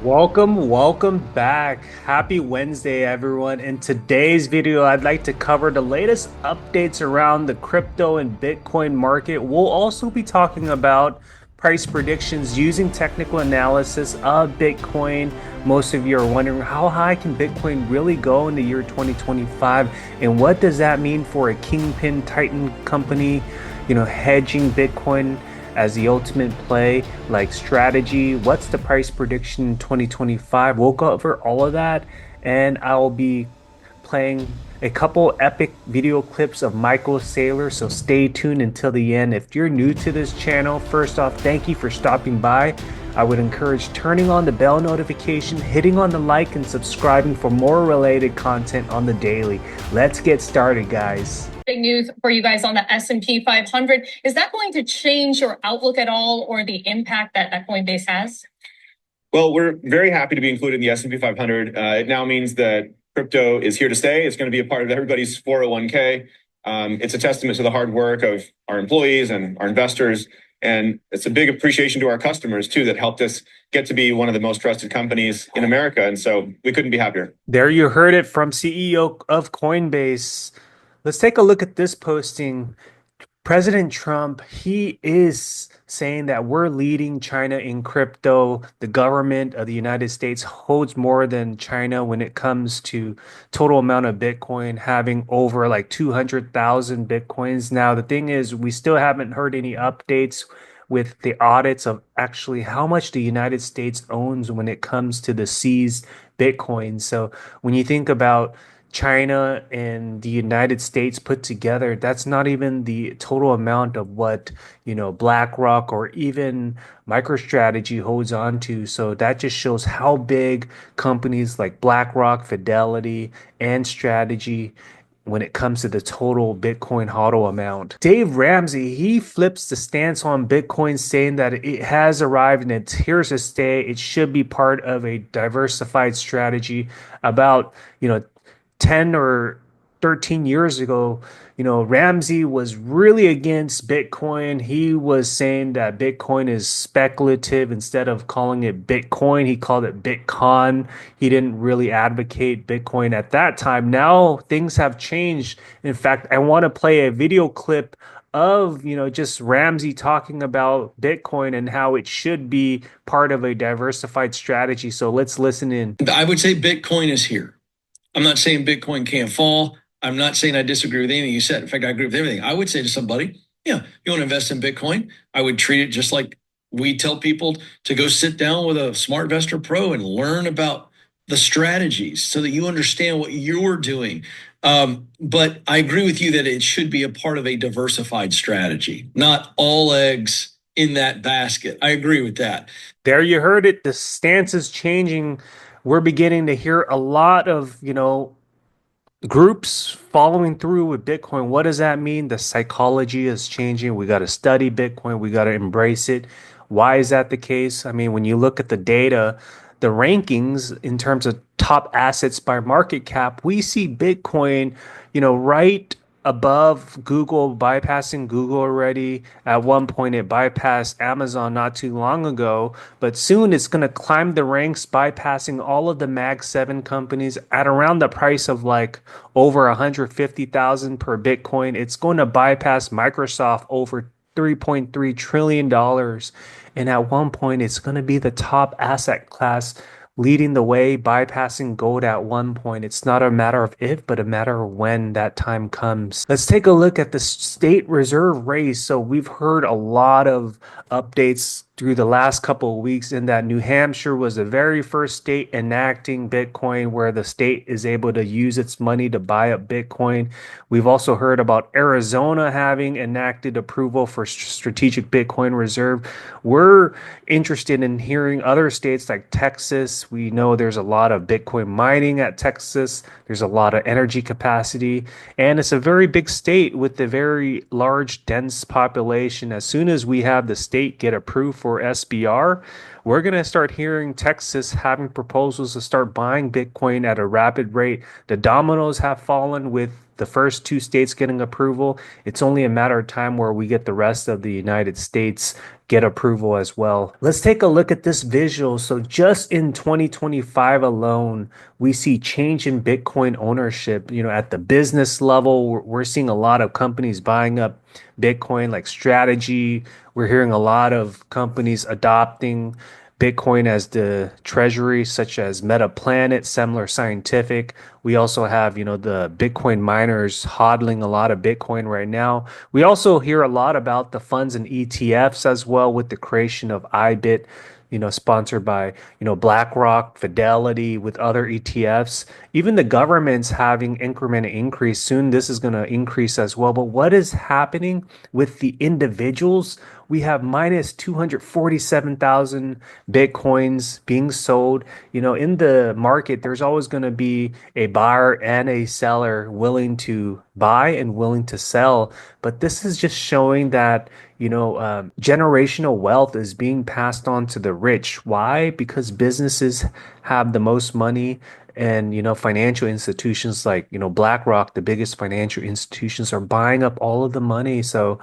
Welcome back. Happy Wednesday, everyone. In today's video, I'd like to cover the latest updates around the crypto and Bitcoin market. We'll also be talking about price predictions using technical analysis of Bitcoin. Most of you are wondering how high can Bitcoin really go in the year 2025, and what does that mean for a kingpin Titan company, hedging Bitcoin as the ultimate play, like strategy. What's the price prediction in 2025? We'll go over all of that, and I'll be playing a couple epic video clips of Michael Saylor, so stay tuned until the end. If you're new to this channel, first off, thank you for stopping by. I would encourage turning on the bell notification, hitting on the like, and subscribing for more related content on the daily. Let's get started, guys. Big news for you guys on the S&P 500. Is that going to change your outlook at all, or the impact that Coinbase has? Well, we're very happy to be included in the S&P 500. It now means that crypto is here to stay. It's going to be a part of everybody's 401k. It's a testament to the hard work of our employees and our investors. And it's a big appreciation to our customers, too, that helped us get to be one of the most trusted companies in America. And so we couldn't be happier. There you heard it from CEO of Coinbase. Let's take a look at this posting. President Trump, he is saying that we're leading China in crypto. The government of the United States holds more than China when it comes to total amount of Bitcoin, having over like 200,000 Bitcoins. Now, the thing is, we still haven't heard any updates with the audits of actually how much the United States owns when it comes to the seized Bitcoin. So when you think about China and the United States put together, that's not even the total amount of what, BlackRock or even MicroStrategy holds on to. So that just shows how big companies like BlackRock, Fidelity, and Strategy when it comes to the total Bitcoin HODL amount. Dave Ramsey, he flips the stance on Bitcoin, saying that it has arrived and it's here to stay. It should be part of a diversified strategy. About, 10 or 13 years ago, Ramsey was really against Bitcoin. He was saying that Bitcoin is speculative. Instead of calling it Bitcoin, he called it Bitcon. He didn't really advocate Bitcoin at that time. Now things have changed. In fact, I want to play a video clip of, just Ramsey talking about Bitcoin and how it should be part of a diversified strategy. So let's listen in. I would say Bitcoin is here. I'm not saying Bitcoin can't fall. I'm not saying I disagree with anything you said. In fact, I agree with everything. I would say to somebody, yeah, you want to invest in Bitcoin? I would treat it just like we tell people to go sit down with a SmartVestor Pro and learn about the strategies so that you understand what you're doing. But I agree with you that it should be a part of a diversified strategy, not all eggs in that basket. I agree with that. There you heard it. The stance is changing. We're beginning to hear a lot of, groups following through with Bitcoin. What does that mean? The psychology is changing. We got to study Bitcoin. We got to embrace it. Why is that the case? I mean, when you look at the data, the rankings in terms of top assets by market cap, we see Bitcoin, right above Google, bypassing Google already. At one point, it bypassed Amazon not too long ago, but soon it's going to climb the ranks, bypassing all of the Mag 7 companies at around the price of like over 150,000 per Bitcoin. It's going to bypass Microsoft over $3.3 trillion. And at one point, it's going to be the top asset class, leading the way, bypassing gold at one point. It's not a matter of if, but a matter of when that time comes. Let's take a look at the state reserve race. So we've heard a lot of updates through the last couple of weeks in that New Hampshire was the very first state enacting Bitcoin, where the state is able to use its money to buy up Bitcoin. We've also heard about Arizona having enacted approval for strategic Bitcoin reserve. We're interested in hearing other states like Texas. We know there's a lot of Bitcoin mining at Texas. There's a lot of energy capacity, and it's a very big state with a very large, dense population. As soon as we have the state get approved for SBR, we're going to start hearing Texas having proposals to start buying Bitcoin at a rapid rate. The dominoes have fallen with the first two states getting approval, it's only a matter of time where we get the rest of the United States get approval as well. Let's take a look at this visual. So just in 2025 alone, we see change in Bitcoin ownership. At the business level, we're seeing a lot of companies buying up Bitcoin like Strategy. We're hearing a lot of companies adopting Bitcoin as the treasury, such as Meta Planet, Semler Scientific. We also have, the Bitcoin miners hodling a lot of Bitcoin right now. We also hear a lot about the funds and ETFs as well with the creation of IBIT, sponsored by, BlackRock, Fidelity, with other ETFs. Even the government's having incremental increase. Soon this is going to increase as well. But what is happening with the individuals? We have minus 247,000 Bitcoins being sold. In the market, there's always going to be a buyer and a seller willing to buy and willing to sell. But this is just showing that, generational wealth is being passed on to the rich. Why? Because businesses have the most money. And, financial institutions like, BlackRock, the biggest financial institutions, are buying up all of the money. So,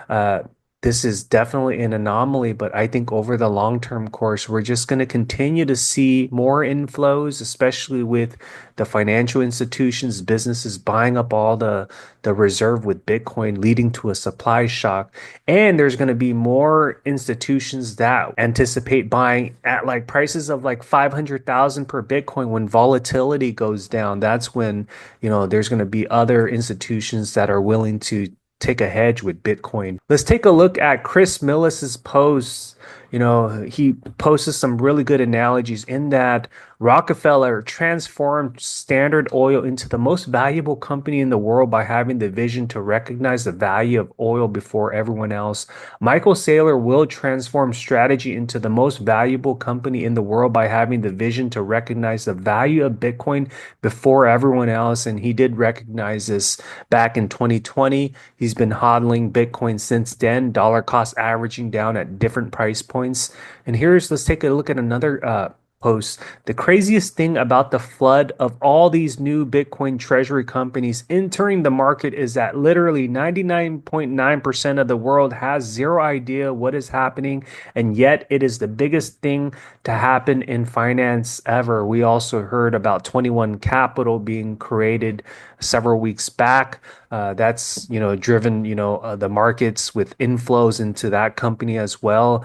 uh, this is definitely an anomaly, but I think over the long-term course, we're just going to continue to see more inflows, especially with the financial institutions, businesses buying up all the reserve with Bitcoin, leading to a supply shock. And there's going to be more institutions that anticipate buying at like prices of like 500,000 per Bitcoin when volatility goes down. That's when, there's going to be other institutions that are willing to take a hedge with Bitcoin. Let's take a look at Chris Millis's posts. He posted some really good analogies in that Rockefeller transformed Standard Oil into the most valuable company in the world by having the vision to recognize the value of oil before everyone else. Michael Saylor will transform Strategy into the most valuable company in the world by having the vision to recognize the value of Bitcoin before everyone else. And he did recognize this back in 2020. He's been hodling Bitcoin since then, dollar cost averaging down at different price points. And let's take a look at another post. The craziest thing about the flood of all these new Bitcoin treasury companies entering the market is that literally 99.9% of the world has zero idea what is happening, and yet it is the biggest thing to happen in finance ever. We also heard about 21 Capital being created several weeks back. That's driven the markets with inflows into that company as well.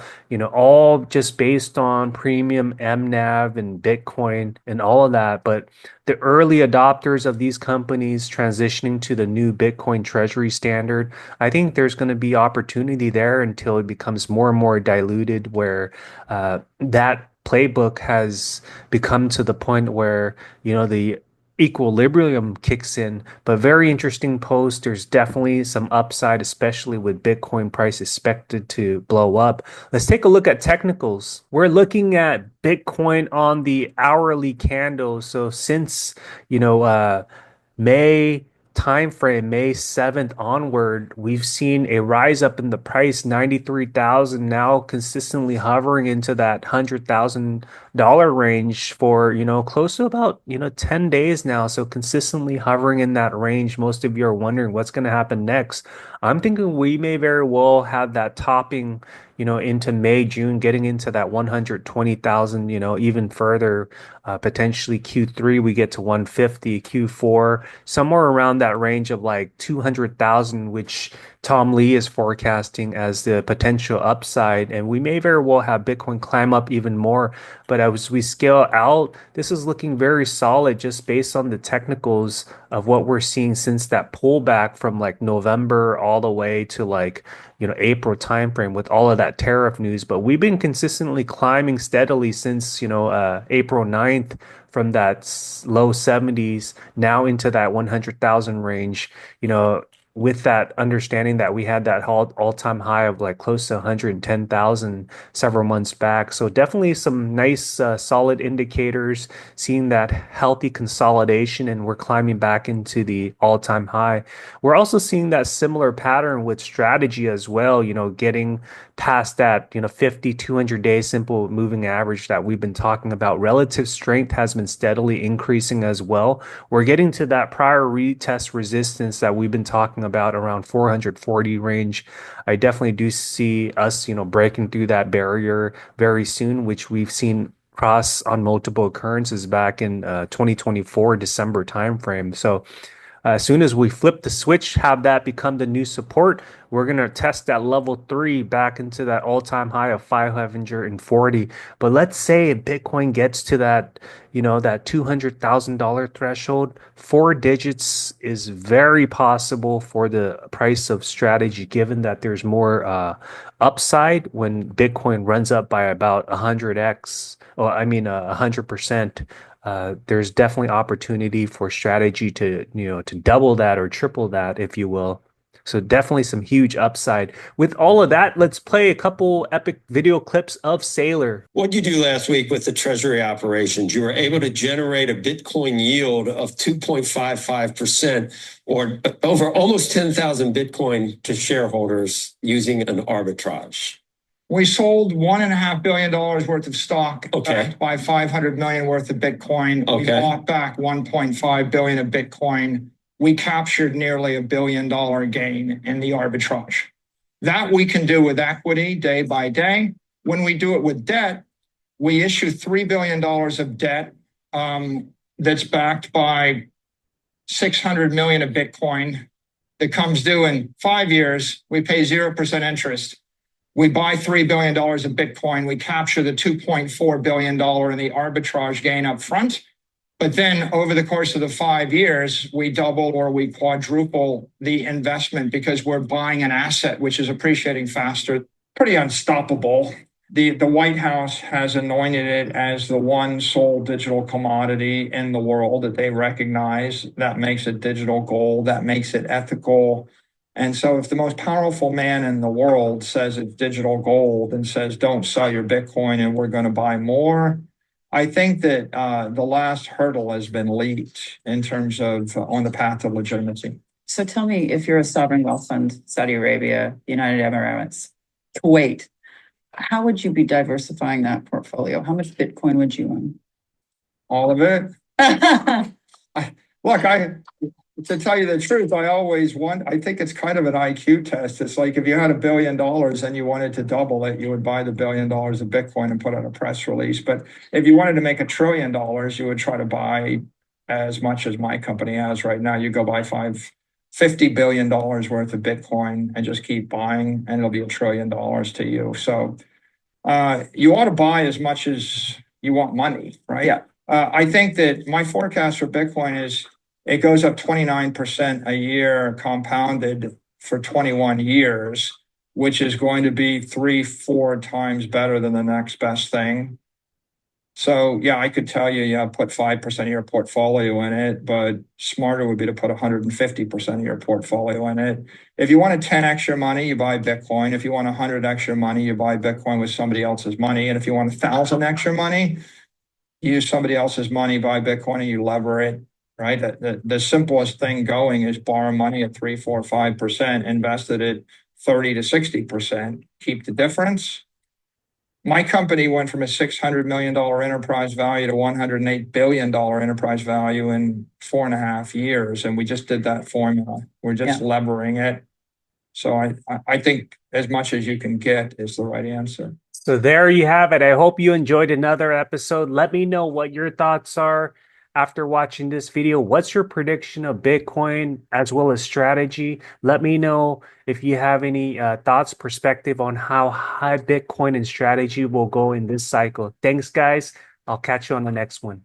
All just based on premium MNAV and Bitcoin and all of that. But the early adopters of these companies transitioning to the new Bitcoin treasury standard, I think there's going to be opportunity there until it becomes more and more diluted, where that playbook has become to the point where the equilibrium kicks in. But very interesting post. There's definitely some upside, especially with Bitcoin price expected to blow up. Let's take a look at technicals. We're looking at Bitcoin on the hourly candle. So since, May timeframe, May 7th onward, we've seen a rise up in the price, 93,000, now consistently hovering into that $100,000 range for, close to about, 10 days now. So consistently hovering in that range. Most of you are wondering what's going to happen next. I'm thinking we may very well have that topping, into May, June, getting into that 120,000, even further. Potentially Q3, we get to 150, Q4, somewhere around that range of like 200,000, which Tom Lee is forecasting as the potential upside. And we may very well have Bitcoin climb up even more. But as we scale out, this is looking very solid just based on the technicals of what we're seeing since that pullback from like November all the way to like, April timeframe with all of that tariff news. But we've been consistently climbing steadily since, April 9th, from that low 70s now into that 100,000 range. with that understanding that we had that all-time high of like close to 110,000 several months back. So definitely some nice solid indicators, seeing that healthy consolidation, and we're climbing back into the all-time high. We're also seeing that similar pattern with strategy as well, getting past that, 50, 200-day simple moving average that we've been talking about. Relative strength has been steadily increasing as well. We're getting to that prior retest resistance that we've been talking about around 440 range. I definitely do see us, breaking through that barrier very soon, which we've seen cross on multiple occurrences back in 2024 December timeframe. So as soon as we flip the switch, have that become the new support, we're going to test that level 3 back into that all-time high of 540. But let's say Bitcoin gets to that, that $200,000 threshold, 4 digits is very possible for the price of strategy, given that there's more upside when Bitcoin runs up by about 100x, or I mean 100%. There's definitely opportunity for strategy to, to double that or triple that, if you will. So definitely some huge upside. With all of that, let's play a couple epic video clips of Saylor. What did you do last week with the treasury operations? You were able to generate a Bitcoin yield of 2.55% or over almost 10,000 Bitcoin to shareholders using an arbitrage. We sold $1.5 billion worth of stock, Okay. by 500 million worth of Bitcoin. We Okay. bought back 1.5 billion of Bitcoin. We captured nearly $1 billion gain in the arbitrage. That we can do with equity day by day. When we do it with debt, we issue $3 billion of debt that's backed by 600 million of Bitcoin that comes due in 5 years. We pay 0% interest. We buy $3 billion of Bitcoin. We capture the $2.4 billion in the arbitrage gain up front. But then over the course of the 5 years, we double or we quadruple the investment because we're buying an asset which is appreciating faster. Pretty unstoppable. The White House has anointed it as the one sole digital commodity in the world that they recognize. That makes it digital gold. That makes it ethical. And so if the most powerful man in the world says it's digital gold and says, don't sell your Bitcoin and we're going to buy more, I think that the last hurdle has been leaped in terms of on the path to legitimacy. So tell me, if you're a sovereign wealth fund, Saudi Arabia, United Arab Emirates, Kuwait, how would you be diversifying that portfolio? How much Bitcoin would you own? All of it. To tell you the truth, I think it's kind of an IQ test. It's like if you had $1 billion and you wanted to double it, you would buy the $1 billion of Bitcoin and put out a press release. But if you wanted to make $1 trillion, you would try to buy as much as my company has right now. You go buy $50 billion worth of Bitcoin and just keep buying, and it'll be $1 trillion to you. So you ought to buy as much as you want money, right? Yeah. I think that my forecast for Bitcoin is it goes up 29% a year compounded for 21 years, which is going to be 3-4 times better than the next best thing. So yeah, I could tell you, put 5% of your portfolio in it, but smarter would be to put 150% of your portfolio in it. If you wanted 10 extra money, you buy Bitcoin. If you want 100 extra money, you buy Bitcoin with somebody else's money. And if you want 1,000 extra money, you use somebody else's money, buy Bitcoin, and you lever it. Right. The simplest thing going is borrow money at 3, 4, 5%, invest it at 30 to 60%, keep the difference. My company went from a $600 million enterprise value to $108 billion enterprise value in 4.5 years. And we just did that formula. We're just levering it. So I think as much as you can get is the right answer. So there you have it. I hope you enjoyed another episode. Let me know what your thoughts are after watching this video. What's your prediction of Bitcoin as well as strategy? Let me know if you have any thoughts, perspective on how high Bitcoin and strategy will go in this cycle. Thanks, guys. I'll catch you on the next one.